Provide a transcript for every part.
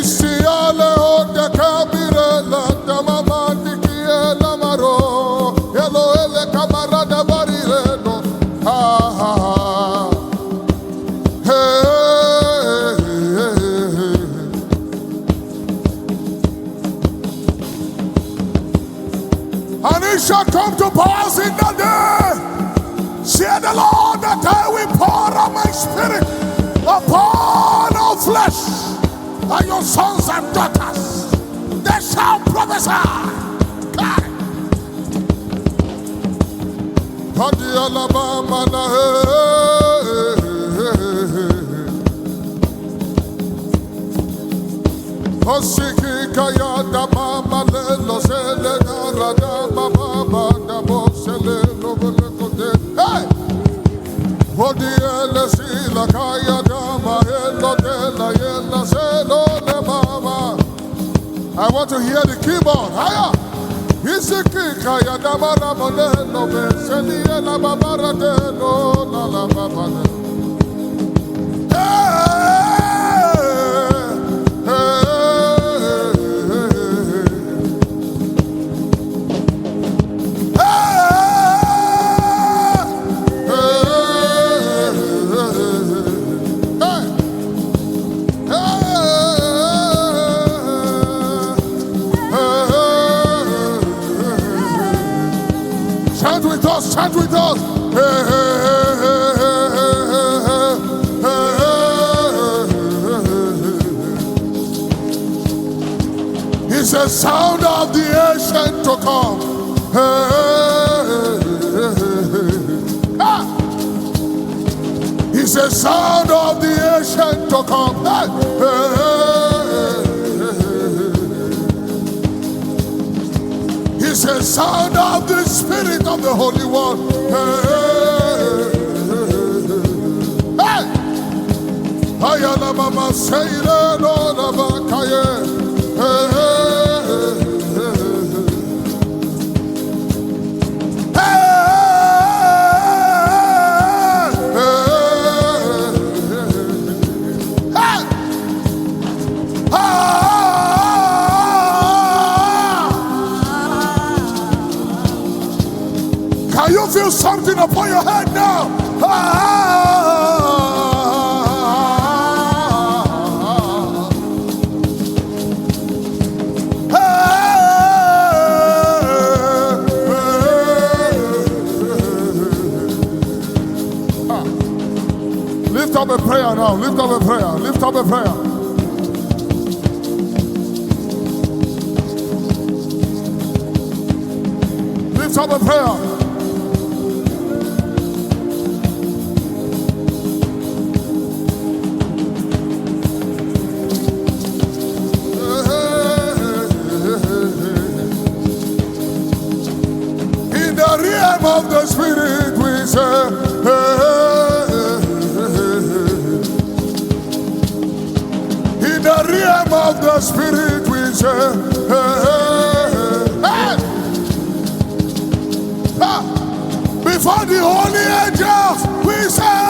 Isiale hote kabire la tamama dikie la maro Yelo ele kamarada barire no Ha ha ha Hey, hey, hey. And it shall come to pass in the day, said the Lord, that I will pour out my spirit upon all flesh, and your sons and daughters, they shall prophesy. Osiki kaya da mama le lo sele na rada mama da bo sele lo bele kote. Hey! Odi ele si la kaya da ma elo de la yela selo le mama. I want to hear the keyboard. Higher! Isiki kaya da mara mo le lo be sele la baba rade lo la la baba de. Chant with us, chant with us. Hey, hey, hey, hey, hey, hey. It's the sound of the ancient to come. Hey, hey, hey, hey. Ah. It's the sound of the ancient to come. Hey, hey, hey. It's the sound of the Spirit of the Holy One. Hey, hey, hey. Ayala mama say le no na bakaye. Hey, can you feel something upon your head now? Lift up a prayer now. Lift up a prayer. Lift up a prayer. Lift up a prayer. In the realm of the Spirit, we say, in the realm of the Spirit, we say, before the holy angels, we say,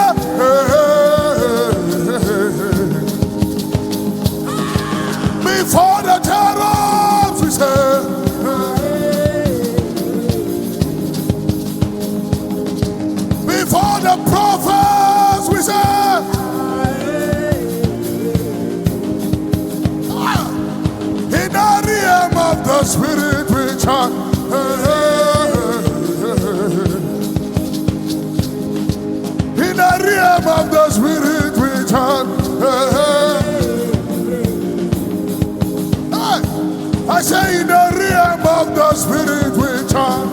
before the cherubs, we say, before the prophets, we say, in the realm of the Spirit, we chant. In the realm of the Spirit, we chant. I say, in the realm of the Spirit, we chant.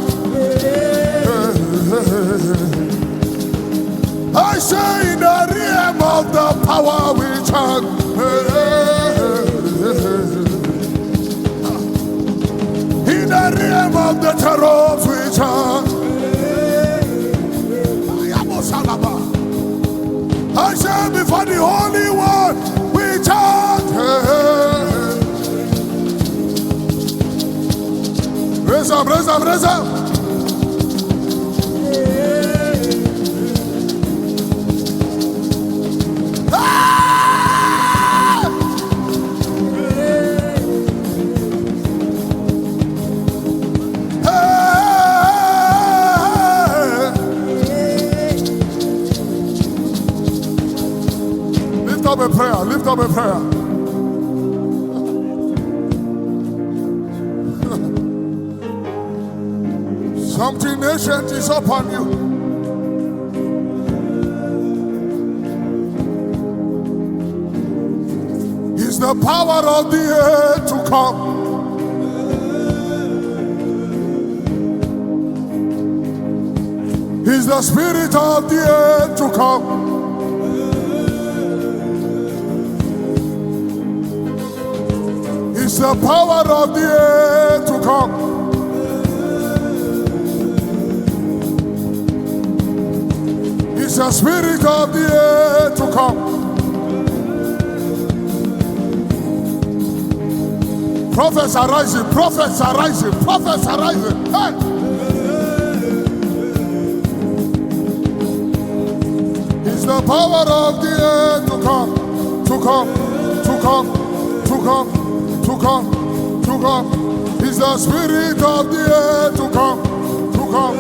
I say, in the realm of the power, we chant. In the realm of the cherubs, we chant. I say, before the Holy One, we chant. Raise up, raise up, raise up. Ah! up a prayer. Lift up a prayer. Something ancient is upon you. It's the power of the air to come. It's the spirit of the air to come. It's the power of the air to come. It's the spirit of the air to come. Prophets are rising, prophets are rising, prophets are rising. Hey! It's the power of the air to come, to come, to come, to come, to come, to come. It's the spirit of the air to come, to come,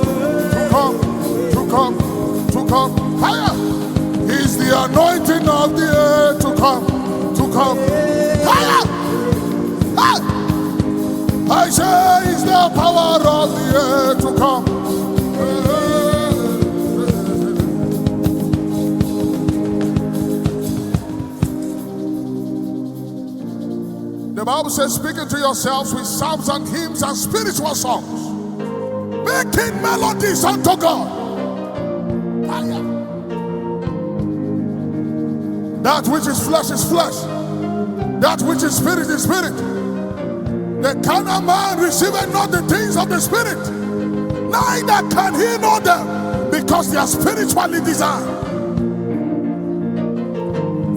to come, to come, to come. Higher! It's the anointing of the air to come, to come. Higher! I say it's the power of the air to come. The Bible says, speaking to yourselves with psalms and hymns and spiritual songs, making melodies unto God. That which is flesh is flesh. That which is spirit is spirit. The carnal man receiveth not the things of the spirit, neither can he know them, because they are spiritually designed.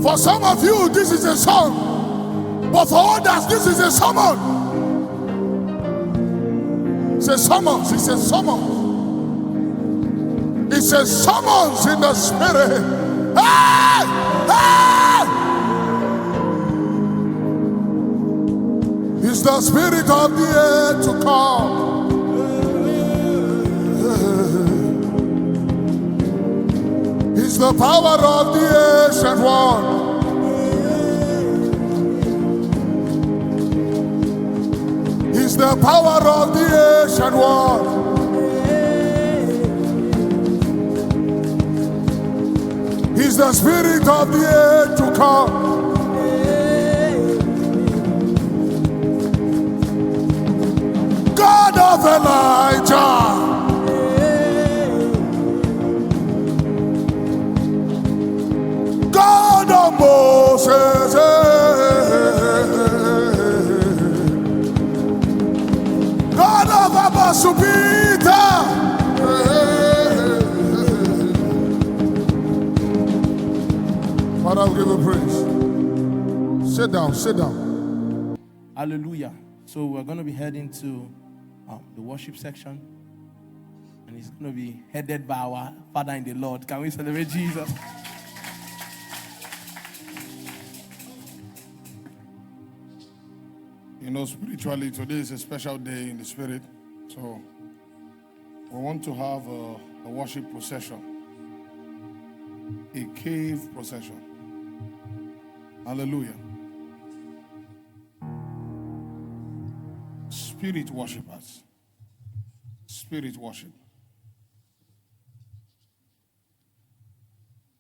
For some of you, this is a song, but for others, this is a summon. It's a summons, it's a summons. It's a summons in the spirit. Hey! Hey! It's the spirit of the air to come. It's the power of the ancient one. It's the power of the ancient one. It's the spirit of the air to come. God of Elijah, God of Moses, God of Abasupita. Father, we give you praise. Sit down, sit down. Hallelujah. So we're going to be heading to the worship section, and it's going to be headed by our Father in the Lord. Can we celebrate Jesus? You know, spiritually, today is a special day in the spirit. So we want to have a worship procession, a cave procession. Hallelujah. Spirit worshipers. Spirit worship.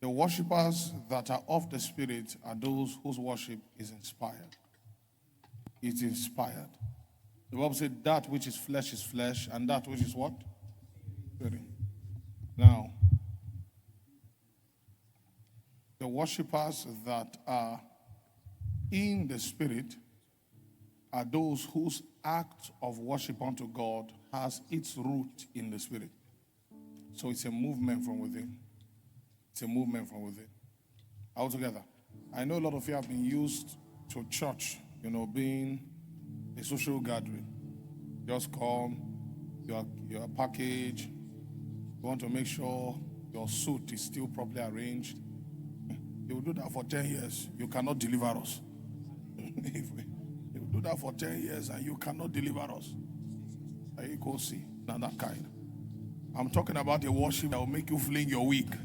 The worshipers that are of the Spirit are those whose worship is inspired. It's inspired. The Bible said that which is flesh, and that which is what? Spirit. Now, the worshipers that are in the Spirit are those whose act of worship unto God has its root in the Spirit. So it's a movement from within. It's a movement from within. Altogether, I know a lot of you have been used to church, being a social gathering. Just come, your package, you want to make sure your suit is still properly arranged. You will do that for 10 years. You cannot deliver us. You do that for 10 years and you cannot deliver us. You go see, not that kind. I'm talking about a worship that will make you fling your wig.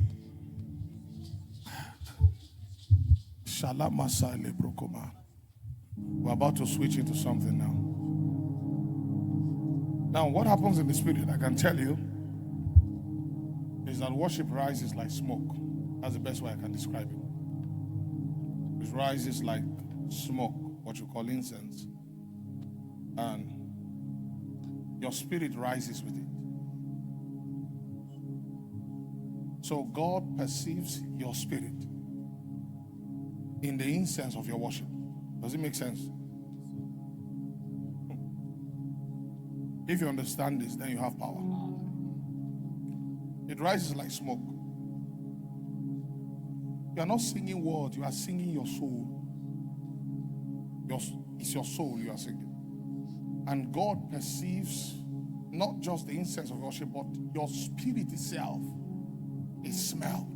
We're about to switch into something now. Now, what happens in the spirit, I can tell you, is that worship rises like smoke. That's the best way I can describe it. It rises like smoke, what you call incense. And your spirit rises with it. So God perceives your spirit in the incense of your worship. Does it make sense? If you understand this, then you have power. It rises like smoke. You are not singing words, you are singing your soul. It's your soul you are singing. And God perceives not just the incense of worship, but your spirit itself is smelled.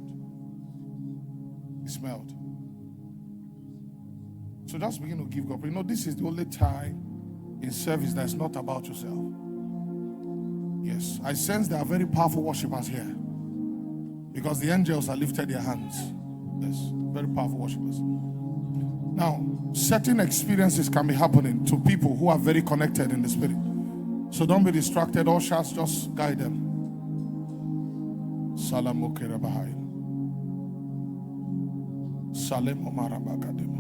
It's smelled. So just begin to give God. You know, this is the only time in service that's not about yourself. Yes, I sense there are very powerful worshipers here because the angels have lifted their hands. Yes, very powerful worshipers. Now, certain experiences can be happening to people who are very connected in the spirit. So don't be distracted. All shots, just guide them. Salem Okerabahai. Salem Omarabakademo.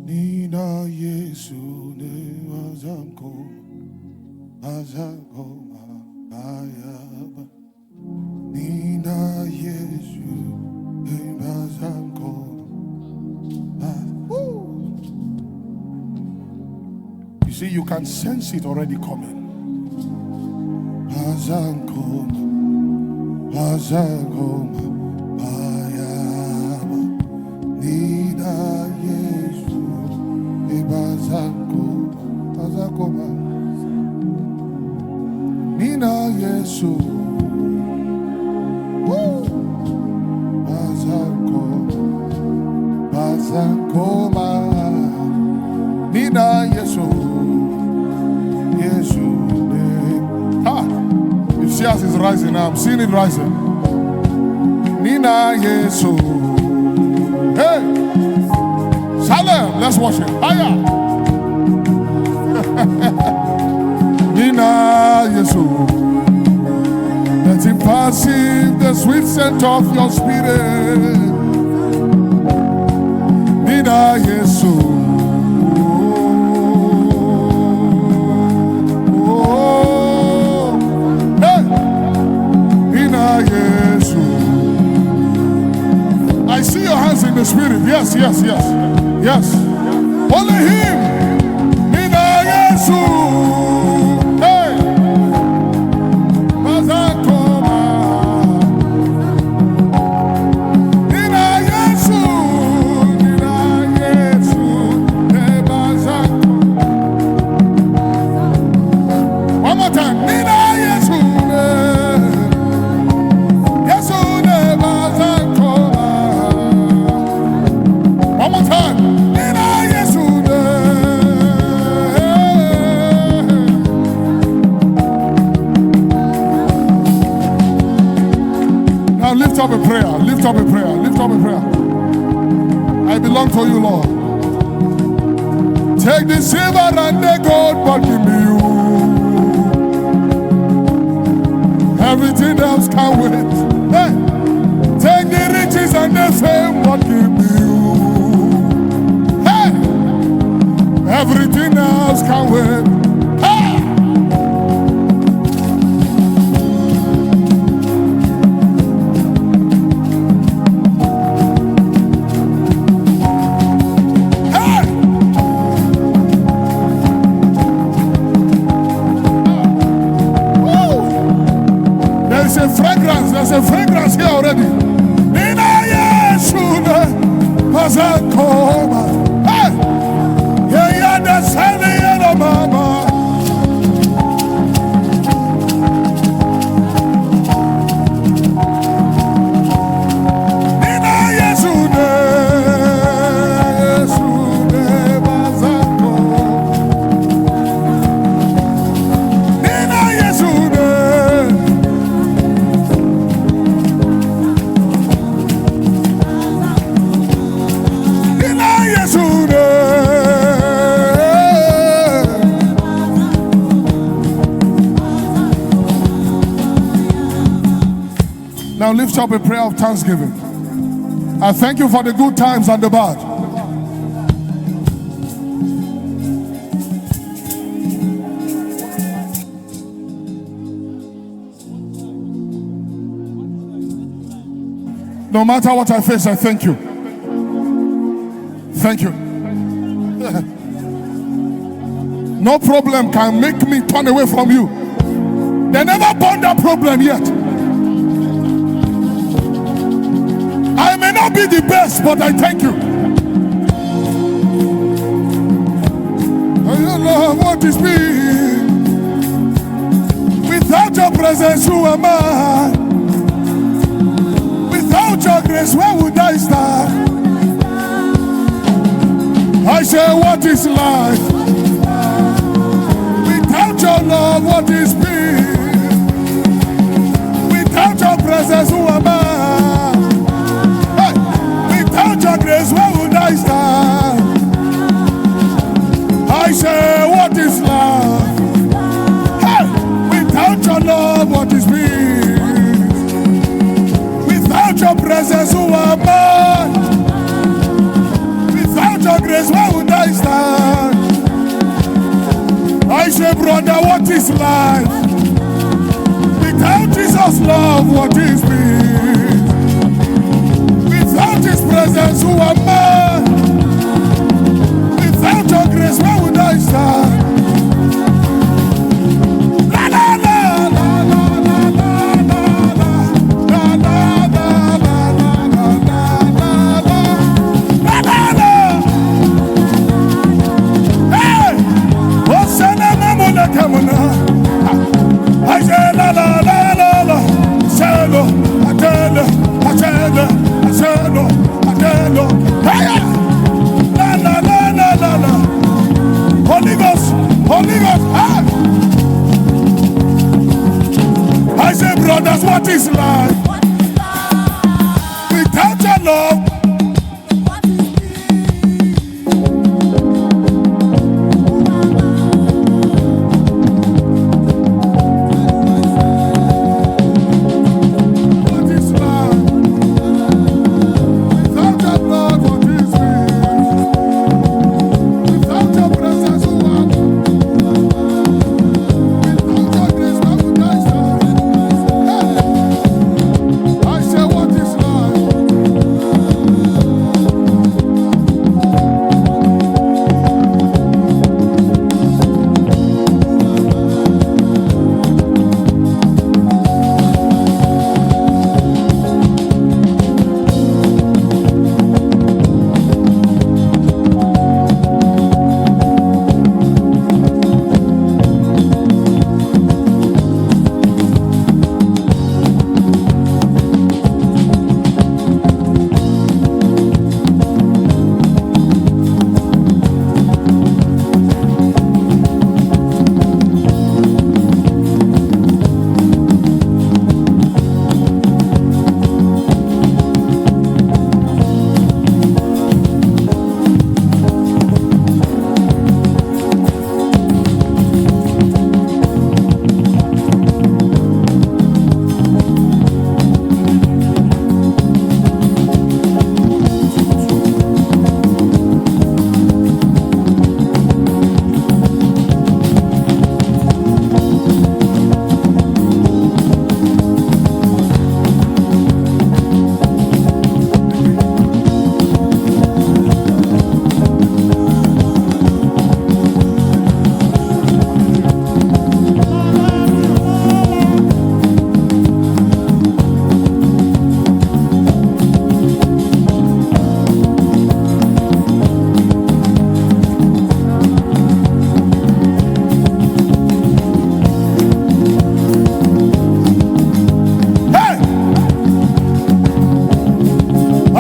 Nina Yesu ne wazanko azanko ayaba. Nina Yesu ne wazanko. You see, you can sense it already coming. Azanko azanko ayaba. Nina Yesu. Nina Yesu Bazanko Nina Yesu Yesu if Shias is rising now, I'm seeing it rising. Nina Yesu. Hey Salem, let's worship. Higher. Nina Yesu. Let him perceive the sweet scent of your spirit. Nina Yesu. Oh, hey. Nina Yesu. I see your hands in the spirit. Yes, yes, yes. Yes. Only him. Nina Yesu. Hey. Bazakoma. Nina Yesu. Nina Yesu. Hey, Bazakoma. One more time. Nina Yesu. Yesu ne Bazakoma. One more time. Now lift up a prayer, lift up a prayer, lift up a prayer. I belong to you, Lord. Take the silver and the gold, but give me you. Everything else can wait. Hey. Take the riches and the fame, but give me you. Hey. Everything else can wait. Hey. There's a fragrance here already. Nina Yesu Bazakoma. Hey! Yeah, the Sunday and the Mama. Nina Yesu Bazakoma. Nina Yesu lift up a prayer of thanksgiving. I thank you for the good times and the bad. No matter what I face, I thank you. Thank you. No problem can make me turn away from you. They never born that problem yet. I may not be the best, but I thank you. I love what is me. Without your presence, who am I? Without your grace, where would I stand? I say, what is life? Without your love, what is peace? Without your presence, who am I? Hey! Without your grace, where would I stand? I say, what is love? Hey! Without your love, what is peace? Without your presence, who am I? Without your grace, where would I stand? I say, brother, what is life? Without Jesus' love, what is peace? Without his presence, who am I? Without your grace, where would I stand? La la la la la la la la la la la la. Hey! Oh, Salem, I say la la la la la. Selo, atele, atele, selo, atele. Hey! La la la la la la. Holy Ghost, Holy Ghost. Ah! I say, brothers, what is life? Without your love.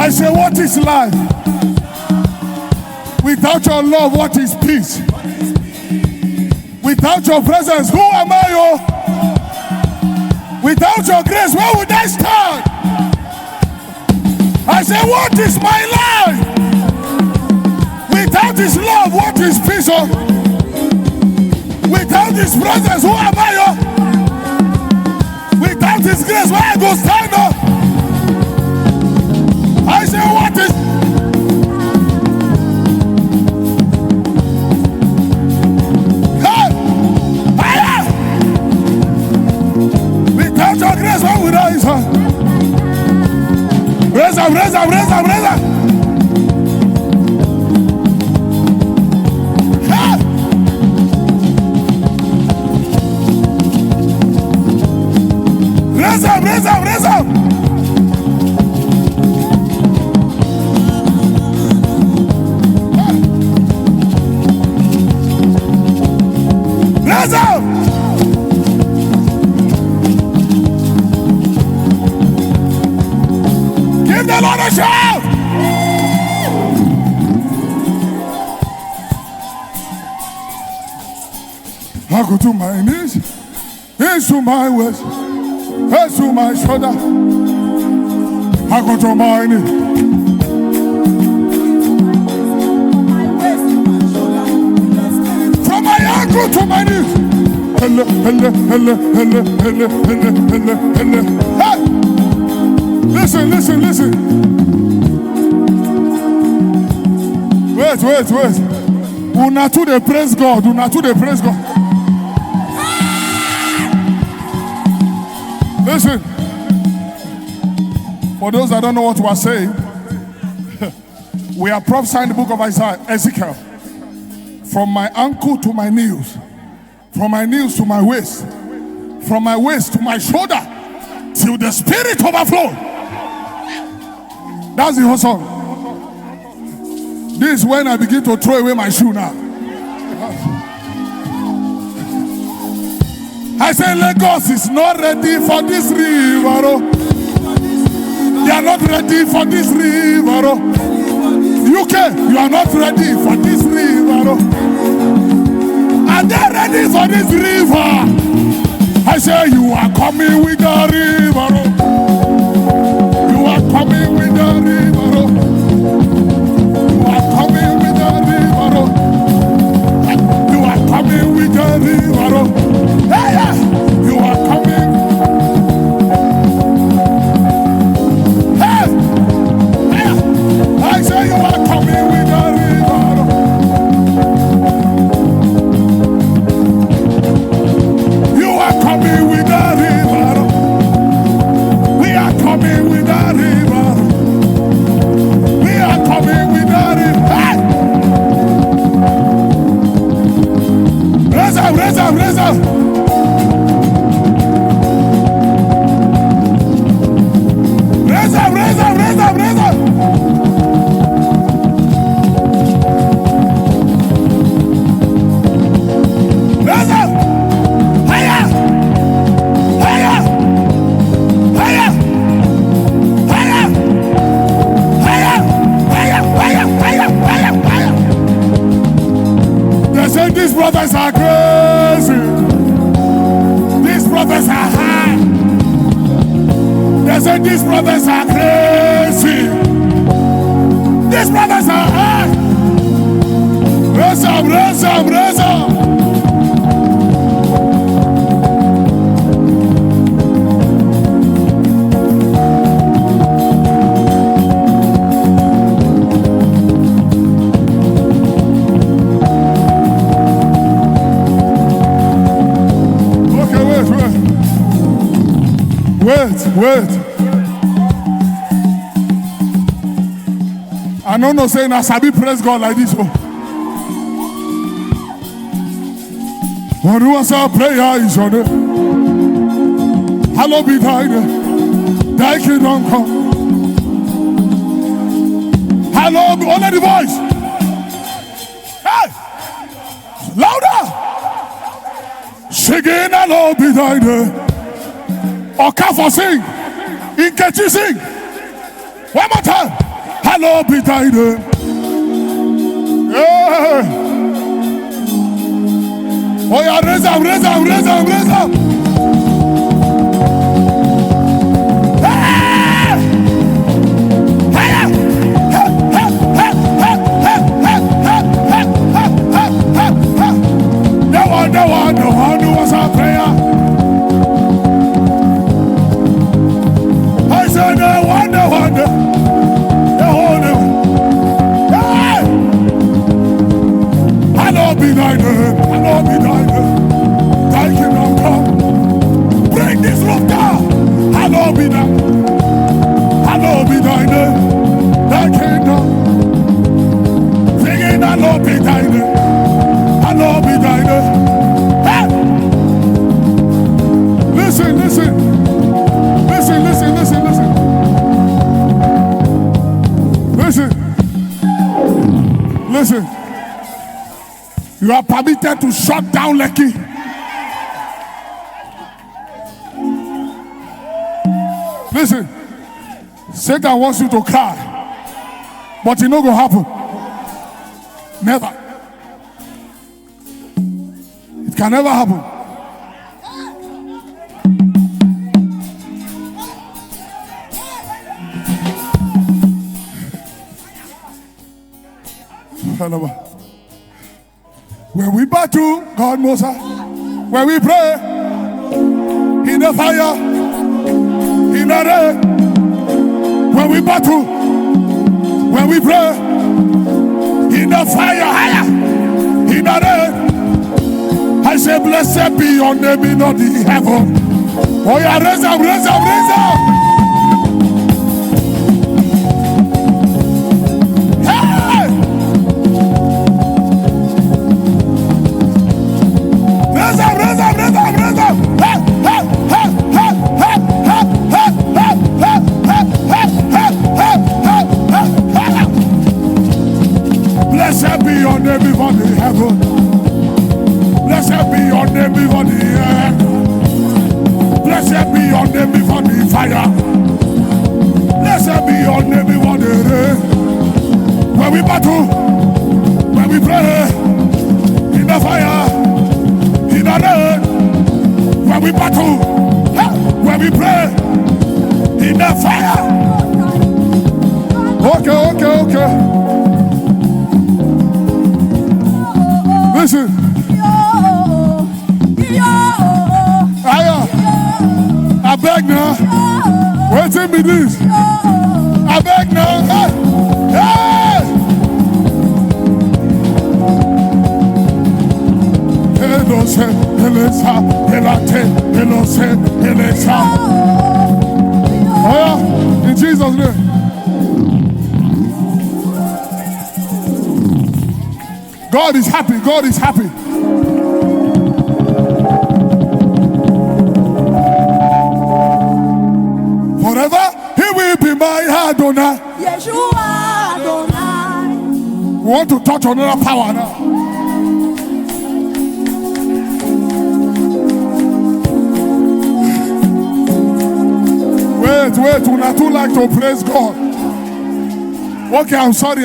I say, what is life? Without your love, what is peace? Without your presence, who am I? Oh? Without your grace, where would I stand? I say, what is my life? Without his love, what is peace? Oh? Without his presence, who am I? Oh? Without his grace, where I go stand? Oh? I go to my knees, into my waist, into my shoulder. I go to my knees. From my ankle to my knees. Hey! Listen. Wait. Una to the praise God. Listen. For those that don't know what we are saying, we are prophesying the book of Ezekiel. From my ankle to my knees, from my knees to my waist, from my waist to my shoulder, till the Spirit overflow. That's the whole song. This is when I begin to throw away my shoe now. I say Lagos is not ready for this river. They are not ready for this river. UK, you are not ready for this river. Are they ready for this river? I say you are coming with the river. You are coming with the river. You are coming with the river. You are coming with the river. Hey, you are coming. Hey, I say you are coming with the river. You are coming with the river. We are coming with the river. We are coming with the river. Hey! Raise up. Raise up. Raise up. They say these brothers are crazy. These brothers are high. They say these brothers are crazy. These brothers are high. Raise up. Okay, wait. I don't know saying I sabi praise God like this. When you answer prayer is on it. Hallowed be thy name. Thy kingdom come. Hallowed be, only the voice. Hey! Louder! Singing, hallowed be thy name. Okafor sing. Nkechi sing. One more time. Hallowed be thy name. Yeah. Oh yeah, raise up. The one who was our prayer. I said the one. Hallowed be thy name. Thy kingdom come. Break this roof down. Hallowed be thy name. Thy kingdom. Singing, hallowed be thy name. Hallowed be thy name. Hey! Listen. Listen. You are permitted to shut down Lekki. Listen. Satan wants you to cry, but it not gonna happen. Never. It can never happen. When we battle, God knows her. When we pray, in the fire, in the rain. When we battle, when we pray, in the fire, in the rain. I say, blessed be your name in all the heaven. Oh yeah, raise up, raise up, raise up. Hey! Raise up, raise up, raise up, raise up. Hey, hey, hey, hey, hey, hey, hey, hey, hey, hey, hey, hey, hey, hey. Blessed be your name in all the heaven. Blessed be your name before the air. Blessed be your name before the fire. Blessed be your name before the rain. When we battle, when we pray, in the fire, in the rain. When we battle, when we pray, in the fire. Okay, okay, okay. Listen. I beg now. Wait till me this. I beg now. Hey! Hey! Hello, say, hello, say, hello, say, hello, say. Oh yeah, in Jesus' name. God is happy. God is happy. Forever, he will be my Adonai. Yeshua Adonai. We want to touch another power now. Wait, we not too like to praise God. Okay, I'm sorry.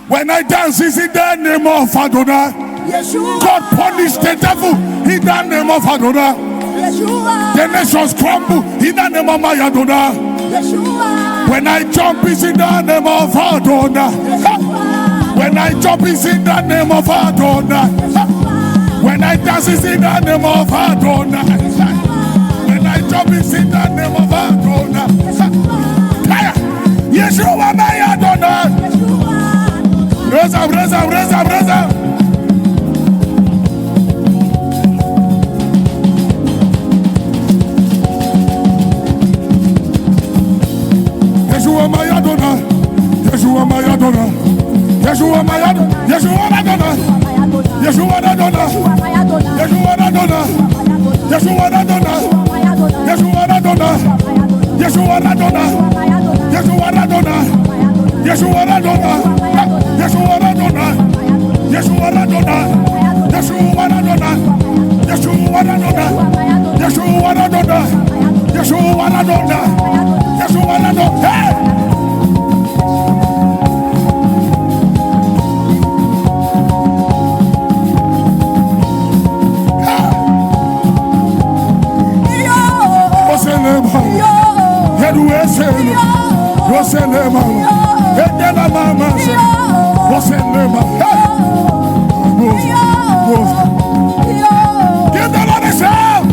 When I dance, is in the name of Adonai. Yeshua. God punished the devil in the name of Adonai. Yeshua. The nations crumble in the name of my Adonai. Yeshua. When I jump, is in the name of Adonai. Yeshua. When I jump, is in the name of Adonai. Yeshua. When I dance, is in the name of Adonai. When I jump, is in the name of Adonai. Yeshua, my Adonai. Raise up, raise up, raise up, raise up. Yeshua, my Adonai. Yeshua, my Adonai. Yeshua, my Adonai. Yeshua, my Adonai. Yeshua, my Adonai. Yeshua, my Adonai. Yeshua, my Adonai. Yeshua, my Adonai. Yeshua, my Adonai. Yeshua, my Adonai. Yeshua, my Adonai. Yeshua, my Adonai. Yeshua, my Adonai. Yeshua, my Adonai. Yeshua, my Adonai. Yeshua, my Adonai. Yeshua, my Adonai. Yeshua, my Adonai. Hey! Give the Lord a shout.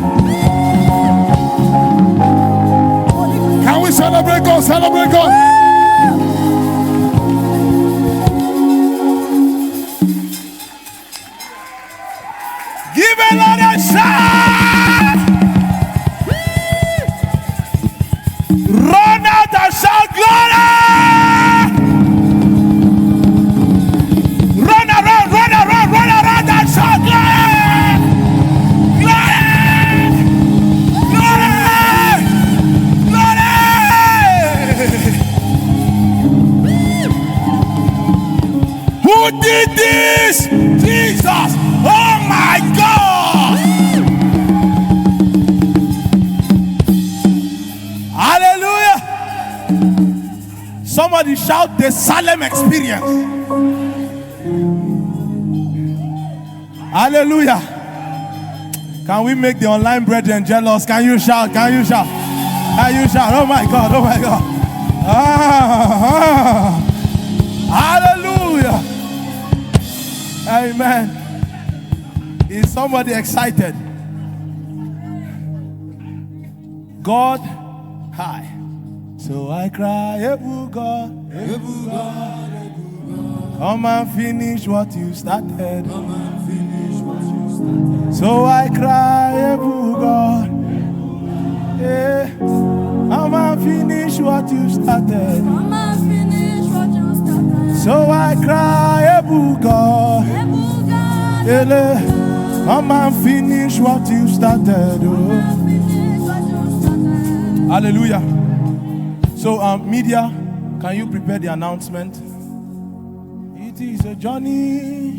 Can we celebrate God? Celebrate God. Give the Lord a shout. Run out and shout glory. Run around and shout glory. Glory. Glory. Glory. Who did this? Jesus. Oh my God. Hallelujah. Somebody shout the Salem experience. Hallelujah. Can we make the online brethren jealous? Can you shout? Can you shout? Can you shout? Oh my God, oh my God. Hallelujah. Amen. Is somebody excited? God, hi. So I cry, Ebu God, Ebu God, come and finish what you started. Come and finish what you started. So I cry, Ebu God, yeah, come and finish what you started. Come and finish what you started. So I cry, Ebu God, Ebu God, yeah, come and finish what you started. come Oh. and finish what you started. Hallelujah. So, media, can you prepare the announcement? It is a journey.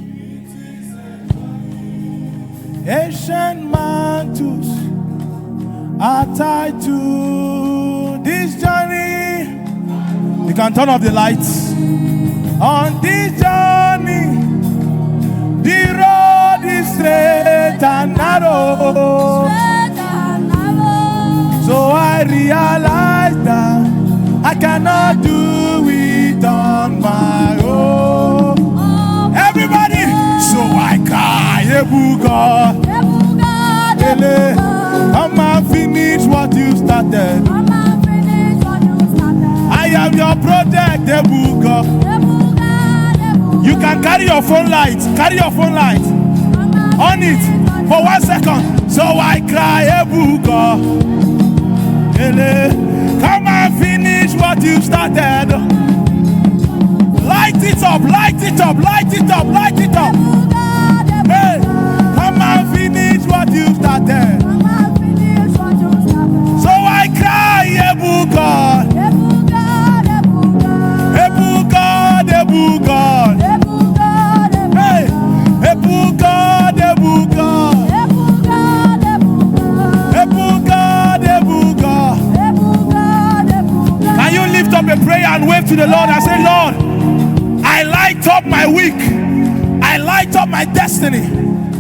Ancient mantles are tied to this journey. You can turn off the lights. On this journey, the road is straight and narrow. Straight and narrow. So I realize that I cannot do it on my own. Everybody, so I cry, Ebu God, Ebu God, Ebu God, come and finish what you started. come and finish what you started. I am your project, Ebu God. Ebu God, Ebu You can carry your phone light, carry your phone light on it for 1 second. So I cry, Ebu God, come and finish what you started. Light it up, light it up, light it up, light it up. Ebu God, Ebu Hey, God, come and finish what you started. come and finish what you started. So I cry, Ebu God, Ebu God, Ebu God, Ebu God, Ebu God. Ebu God, Ebu Hey, God, Ebu God, Ebu God, Ebu God, Ebu God, Ebu God, Ebu God. Ebu God, Ebu God. Can you lift up a prayer and wave to the Lord and say, Lord, I light up my week. I light up my destiny.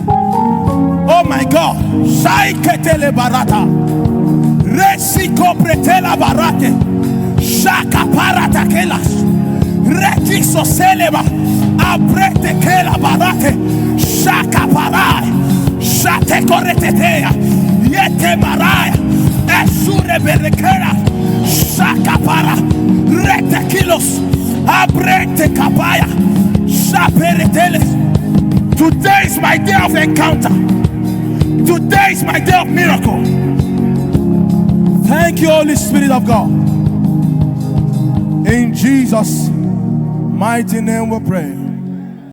Oh my God. Shai ketele barata. Resiko pretela barate. Shaka parata kelas. Rekiso seleba. Abrete kela barate. Shaka parai. Shate koretetea. Yete maraya. Esure berekera. Shaka para. Rete kilos. Abrete kapaya. Shapereteles. Today is my day of encounter. Today is my day of miracle. Thank you, Holy Spirit of God. In Jesus' mighty name we pray.